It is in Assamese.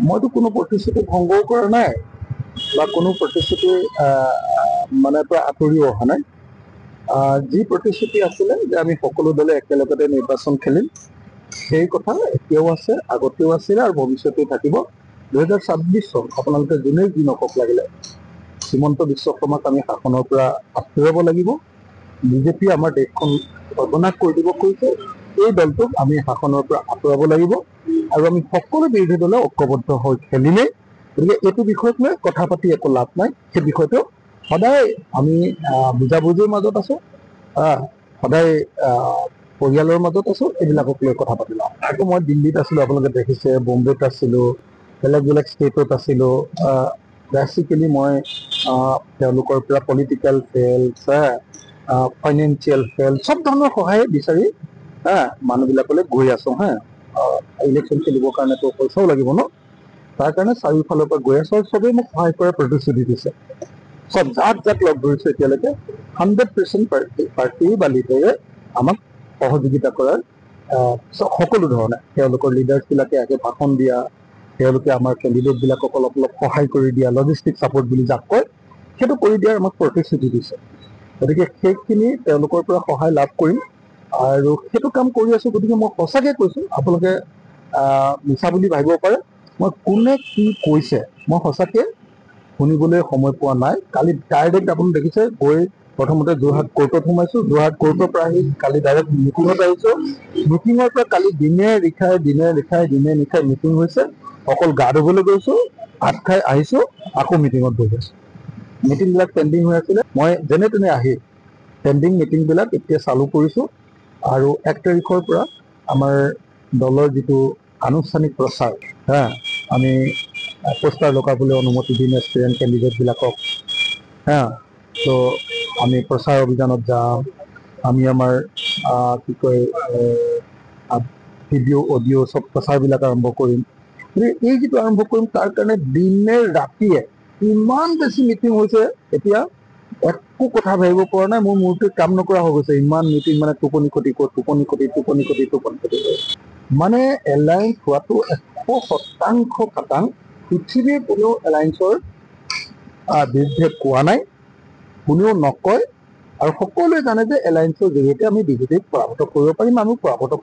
মইতো কোনো প্ৰতিশ্ৰুতি ভংগও কৰা নাই বা কোনো প্ৰতিশ্ৰুতি মানে পৰা আঁতৰিও অহা নাই। যি প্ৰতিশ্ৰুতি আছিলে যে আমি সকলো দলে একেলগতে নিৰ্বাচন খেলিম, সেই কথা এতিয়াও আছে, আগতেও আছিলে আৰু ভৱিষ্যতেও থাকিব। 2026 চন আপোনালোকে যোনেই যি নকওক লাগিলে হিমন্ত বিশ্ব শৰ্মাক আমি শাসনৰ পৰা আঁতৰাব লাগিব। বিজেপি আমাৰ দেশখন সৰ্বনাশ কৰি দিব খুজিছে, এই দলটোক আমি শাসনৰ পৰা আঁতৰাব লাগিব আৰু আমি সকলো বিৰোধী দলে ঐক্যবদ্ধ হৈ খেলিমেই। গতিকে এইটো বিষয়ক লৈ কথা পাতি একো লাভ নাই। সেই বিষয়টো সদায় আমি বুজাবুজিৰ মাজত আছো, সদায় পৰিয়ালৰ মাজত আছো, এইবিলাকক লৈ কথা পাতি লওঁ। আকৌ মই দিল্লীত আছিলো, আপোনালোকে দেখিছে, বম্বেত আছিলো, বেলেগ বেলেগ ষ্টেটত আছিলো। বেচিকেলি মই তেওঁলোকৰ পৰা পলিটিকেল ফেল্স, ফাইনেন্সিয়েল ফেল্স, চব ধৰণৰ সহায় বিচাৰি মানুহবিলাকলৈ গৈ আছো। ইলেকশ্যন খেলিবৰ কাৰণেতো পইচাও লাগিব ন, তাৰ কাৰণে চাৰিওফালৰ পৰা গৈ আছো আৰু চবেই মোক সহায় কৰাৰ প্ৰতিশ্ৰুতি দিছে। চব যাক যাক লগ ধৰিছো এতিয়ালৈকে 100% পাৰ্টি বা লিডাৰে আমাক সহযোগিতা কৰাৰ সকলো ধৰণে তেওঁলোকৰ লিডাৰ্ছবিলাকে আগে ভাষণ দিয়া, তেওঁলোকে আমাৰ কেণ্ডিডেটবিলাকক অলপ অলপ সহায় কৰি দিয়া, লজিষ্টিক ছাপৰ্ট বুলি যাক কয়, সেইটো কৰি দিয়াৰ আমাক প্ৰতিশ্ৰুতি দিছে। গতিকে সেইখিনি তেওঁলোকৰ পৰা সহায় লাভ কৰিম আৰু সেইটো কাম কৰি আছো। গতিকে মই সঁচাকৈ কৈছো, আপোনালোকে মিছা বুলি ভাবিব পাৰে, মই কোনে কি কৈছে মই সঁচাকৈ শুনিবলৈ সময় পোৱা নাই। কালি ডাইৰেক্ট আপুনি দেখিছে, গৈ প্ৰথমতে যোৰহাট কোৰ্টত সোমাইছো, যোৰহাট কোৰ্টৰ পৰা আহি কালি ডাইৰেক্ট মিটিঙত আহিছো। মিটিঙৰ পৰা কালি দিনে নিশাই মিটিং হৈছে, অকল গা ধুবলৈ গৈছো, ভাত খাই আহিছো, আকৌ মিটিঙত বহি আছো। মিটিংবিলাক পেণ্ডিং হৈ আছিলে, মই যেনে তেনে আহি পেণ্ডিং মিটিংবিলাক এতিয়া চালু কৰিছো আৰু 1 তাৰিখৰ পৰা আমাৰ দলৰ যিটো আনুষ্ঠানিক প্ৰচাৰ, আমি পোষ্টাৰ লগাবলৈ অনুমতি দিম এছপিৰেণ্ট কেণ্ডিডেটবিলাকক। তো আমি প্ৰচাৰ অভিযানত যাম, আমি আমাৰ কি কয় ভিডিঅ' অডিঅ' চব প্ৰচাৰবিলাক আৰম্ভ কৰিম। এই যিটো আৰম্ভ কৰিম, তাৰ কাৰণে দিনে ৰাতিয়ে ইমান বেছি মিটিং হৈছে, এতিয়া একো কথা ভাবিব পৰা নাই। মোৰ মূৰটো কাম নকৰা হৈ গৈছে, ইমান মিটিং, মানে টোপনি খতি মানে এলায়েন্স হোৱাটো 100% খাটাং। পৃথিৱীৰ কোনেও এলায়েন্সৰ বিৰুদ্ধে কোৱা নাই, কোনেও নকয় আৰু সকলোৱে জানে যে এলায়েন্সৰ জৰিয়তে আমি বিজেপিক পৰাভূত কৰিব পাৰিম, আমি পৰাভূত